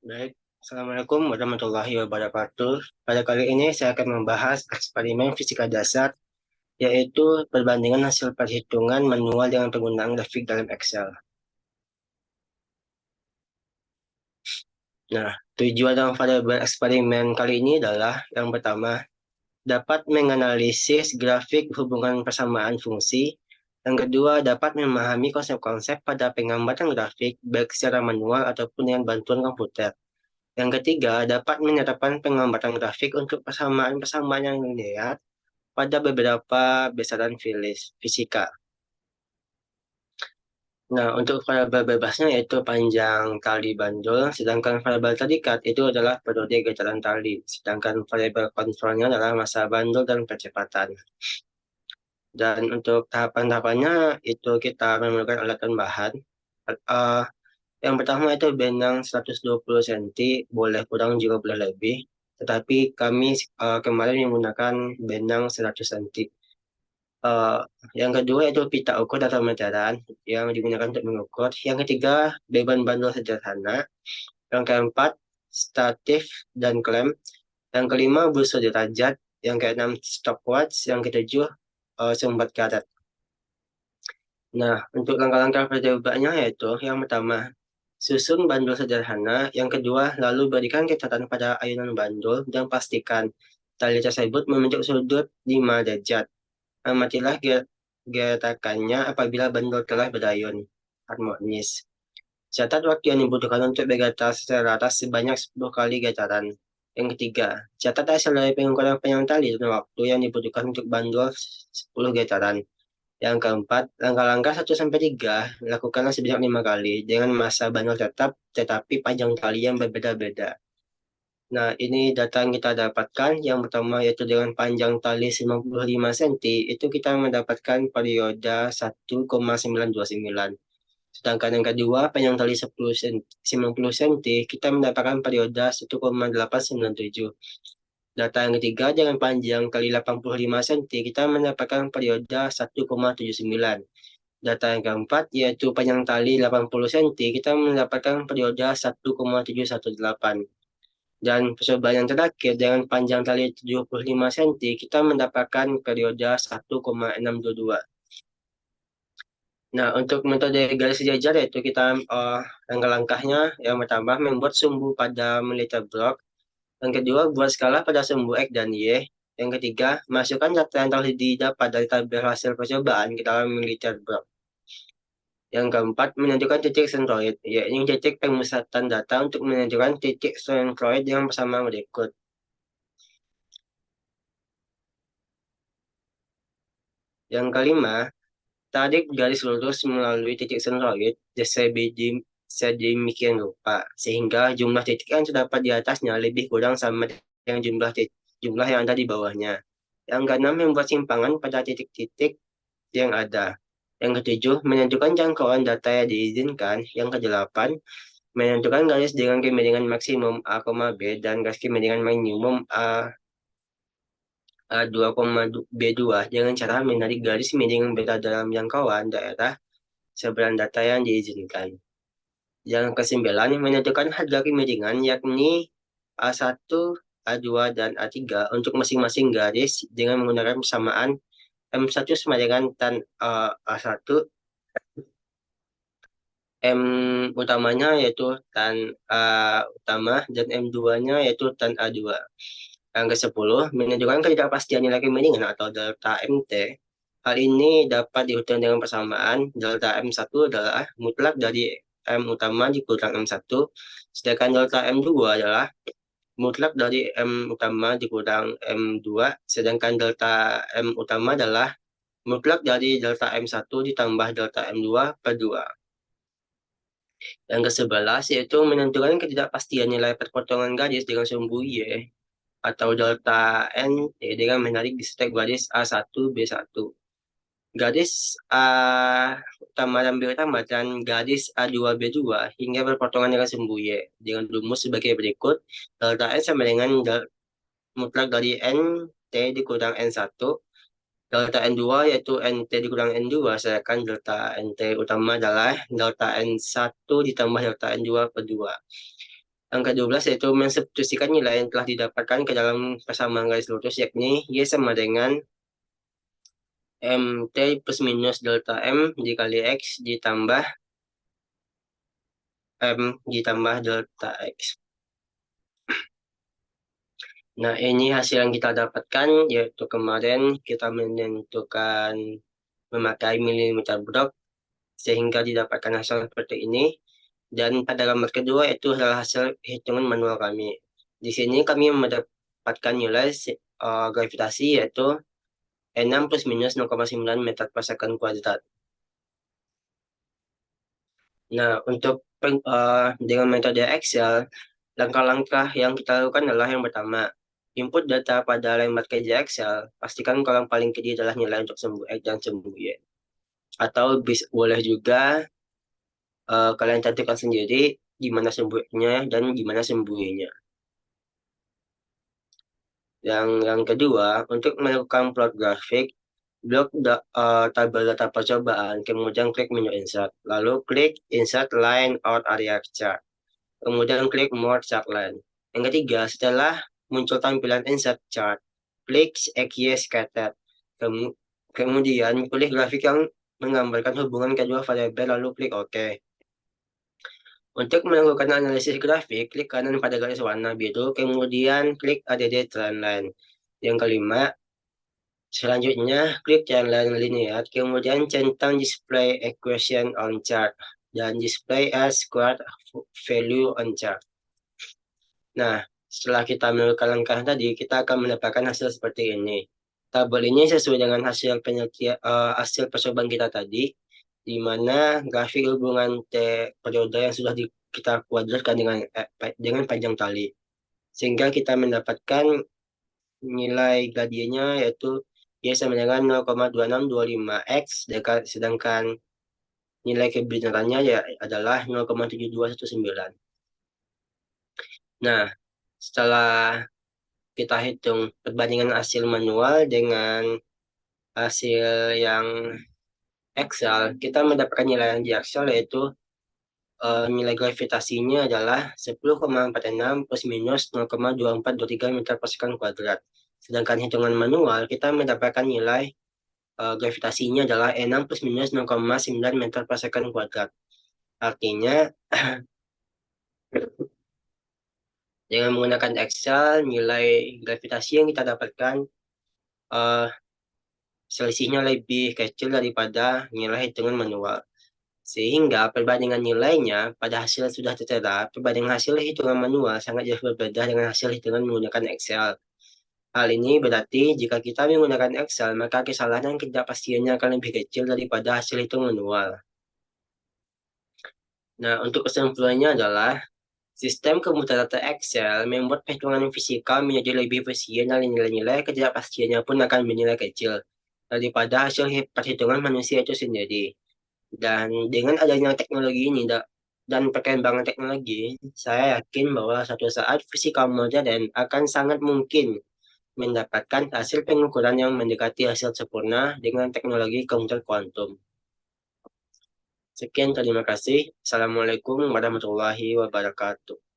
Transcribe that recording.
Baik, Assalamualaikum warahmatullahi wabarakatuh. Pada kali ini saya akan membahas eksperimen fisika dasar, yaitu perbandingan hasil perhitungan manual dengan penggunaan grafik dalam Excel. Nah, tujuan dan variabel eksperimen kali ini adalah yang pertama, dapat menganalisis grafik hubungan persamaan fungsi. Yang kedua, dapat memahami konsep-konsep pada pengamatan grafik, baik secara manual ataupun dengan bantuan komputer. Yang ketiga, dapat menerapkan pengamatan grafik untuk persamaan-persamaan yang linear pada beberapa besaran fisika. Nah, untuk variabel bebasnya yaitu panjang tali bandul, sedangkan variabel terikat itu adalah periode getaran tali, sedangkan variabel kontrolnya adalah massa bandul dan kecepatan. Dan untuk tahapan-tahapannya itu kita memerlukan alat dan bahan. Eh, yang pertama itu benang 120 cm, boleh kurang juga boleh lebih. Tetapi kami kemarin menggunakan benang 100 cm. Eh, yang kedua itu pita ukur atau meteran yang digunakan untuk mengukur. Yang ketiga, beban bandul sederhana. Yang keempat, statif dan klem. Yang kelima, busur derajat. Yang keenam, stopwatch. Yang ketujuh, sumbat karet. Nah, untuk langkah-langkah percobanya yaitu yang pertama, susun bandul sederhana. Yang kedua, lalu berikan catatan pada ayunan bandul dan pastikan tali tersebut membentuk sudut 5 derajat. Amatilah gerakannya apabila bandul telah berayun harmonis. Catat waktu yang dibutuhkan untuk bergetar secara rata sebanyak 10 kali getaran. Yang ketiga, catat hasil dari pengukuran panjang tali dan waktu yang dibutuhkan untuk bandul 10 getaran. Yang keempat, langkah-langkah 1 sampai 3 lakukanlah sebanyak 5 kali dengan massa bandul tetap tetapi panjang tali yang berbeda-beda. Nah, ini data yang kita dapatkan. Yang pertama yaitu dengan panjang tali 95 cm, itu kita mendapatkan perioda 1,929. Sedangkan yang kedua, panjang tali 90 cm, kita mendapatkan perioda 1,897. Data yang ketiga, dengan panjang tali 85 cm, kita mendapatkan perioda 1,79. Data yang keempat, yaitu panjang tali 80 cm, kita mendapatkan perioda 1,718. Dan percobaan yang terakhir dengan panjang tali 75 cm, kita mendapatkan perioda 1,622. Nah, untuk metode garis sejajar yaitu kita langkah-langkahnya yang pertama membuat sumbu pada militer block. Yang kedua, buat skala pada sumbu X dan Y. Yang ketiga, masukkan data yang telah didapat dari tabel hasil percobaan ke dalam militer block. Yang keempat, menentukan titik sentroid, yaitu titik pemusatan data untuk menentukan titik sentroid yang bersama berikut. Yang kelima, tarik garis lurus melalui titik sentroid sedemikian rupa, sehingga jumlah titik yang terdapat di atasnya lebih kurang sama dengan jumlah yang ada di bawahnya. Yang keenam, membuat simpangan pada titik-titik yang ada. Yang ketujuh, menentukan jangkauan data yang diizinkan. Yang kedelapan, menentukan garis dengan kemiringan maksimum A, B dan garis kemiringan minimum A2,B2 dengan cara menarik garis miring beta dalam jangkauan daerah sebelah data yang diizinkan. Yang kesembilan, menentukan harga kemiringan yakni A1, A2, dan A3 untuk masing-masing garis dengan menggunakan persamaan M1 sama dengan tan A1, M utamanya yaitu tan A utama, dan M2-nya yaitu tan A2. Yang ke-10, menentukan ketidakpastian nilai kemiringan atau delta MT. Hal ini dapat dihitung dengan persamaan delta M1 adalah mutlak dari M utama dikurang M1, sedangkan delta M2 adalah mutlak dari M utama dikurang M2, sedangkan delta M utama adalah mutlak dari delta M1 ditambah delta M2 per 2. Yang ke-11 yaitu menentukan ketidakpastian nilai perpotongan garis dengan sumbu Y atau delta N dengan menarik di setiap garis A1, B1. Garis A utama dan B utama dan garis A2, B2 hingga berpotongan dengan sumbu Y dengan rumus sebagai berikut. Delta N sama dengan mutlak dari N T dikurang N1. Delta N2 yaitu NT dikurang N2, sedangkan delta NT utama adalah delta N1 ditambah delta N2 per 2. Yang ke-12 yaitu mensubstitusikan nilai yang telah didapatkan ke dalam persamaan garis lurus, yakni Y sama dengan MT plus minus delta M dikali X ditambah M ditambah delta X. Nah, ini hasil yang kita dapatkan, yaitu kemarin kita menentukan memakai milimeter Brock, sehingga didapatkan hasil seperti ini. Dan pada gambar kedua itu adalah hasil hitungan manual kami. Di sini kami mendapatkan nilai gravitasi, yaitu 6 plus minus 0,9 meter per second kuadrat. Nah, untuk dengan metode Excel, langkah-langkah yang kita lakukan adalah yang pertama, input data pada lembar kerja Excel, pastikan kolom paling kiri adalah nilai untuk sumbu X dan sumbu Y. Atau boleh juga kalian tentukan sendiri di mana sumbu X-nya dan di mana sumbu Y-nya. Yang kedua, untuk melakukan plot grafik, blok tabel data percobaan, kemudian klik menu insert, lalu klik insert line out area chart, kemudian klik more chart line. Yang ketiga, setelah muncul tampilan insert chart, klik XY scattered. Kemudian pilih grafik yang menggambarkan hubungan kedua variabel, lalu klik OK. Untuk melakukan analisis grafik, klik kanan pada garis warna biru, kemudian klik ADD Trendline. Yang kelima, selanjutnya klik Trendline Linear, kemudian centang Display Equation on Chart, dan Display as Squared Value on Chart. Nah, setelah kita melakukan langkah tadi, kita akan mendapatkan hasil seperti ini. Tabel ini sesuai dengan hasil percobaan kita tadi, di mana grafik hubungan periode yang sudah kita kuadratkan dengan panjang tali. Sehingga kita mendapatkan nilai gradiennya yaitu Y sama dengan 0,2625 X, sedangkan nilai kebenarannya ya adalah 0,7219. Nah, setelah kita hitung perbandingan hasil manual dengan hasil yang Excel, kita mendapatkan nilai yang di Excel yaitu nilai gravitasinya adalah 10,46 plus minus 0,2423 meter per second kuadrat. Sedangkan hitungan manual, kita mendapatkan nilai gravitasinya adalah 6 plus minus 0,9 meter per second kuadrat. Artinya, dengan menggunakan Excel, nilai gravitasi yang kita dapatkan uh, selisihnya lebih kecil daripada nilai hitungan manual. Sehingga perbandingan nilainya pada hasil sudah tertera, perbandingan hasil hitungan manual sangat jauh berbeda dengan hasil hitungan menggunakan Excel. Hal ini berarti jika kita menggunakan Excel, maka kesalahan dan ketidakpastiannya akan lebih kecil daripada hasil hitung manual. Nah, untuk kesimpulannya adalah sistem komputer data Excel membuat perhitungan fisika menjadi lebih efisien dan nilai-nilai ketidakpastiannya pun akan bernilai kecil daripada hasil perhitungan manusia itu sendiri. Dan dengan adanya teknologi ini dan perkembangan teknologi, saya yakin bahwa suatu saat fisika modern akan sangat mungkin mendapatkan hasil pengukuran yang mendekati hasil sempurna dengan teknologi komputer kuantum. Sekian, terima kasih. Assalamualaikum warahmatullahi wabarakatuh.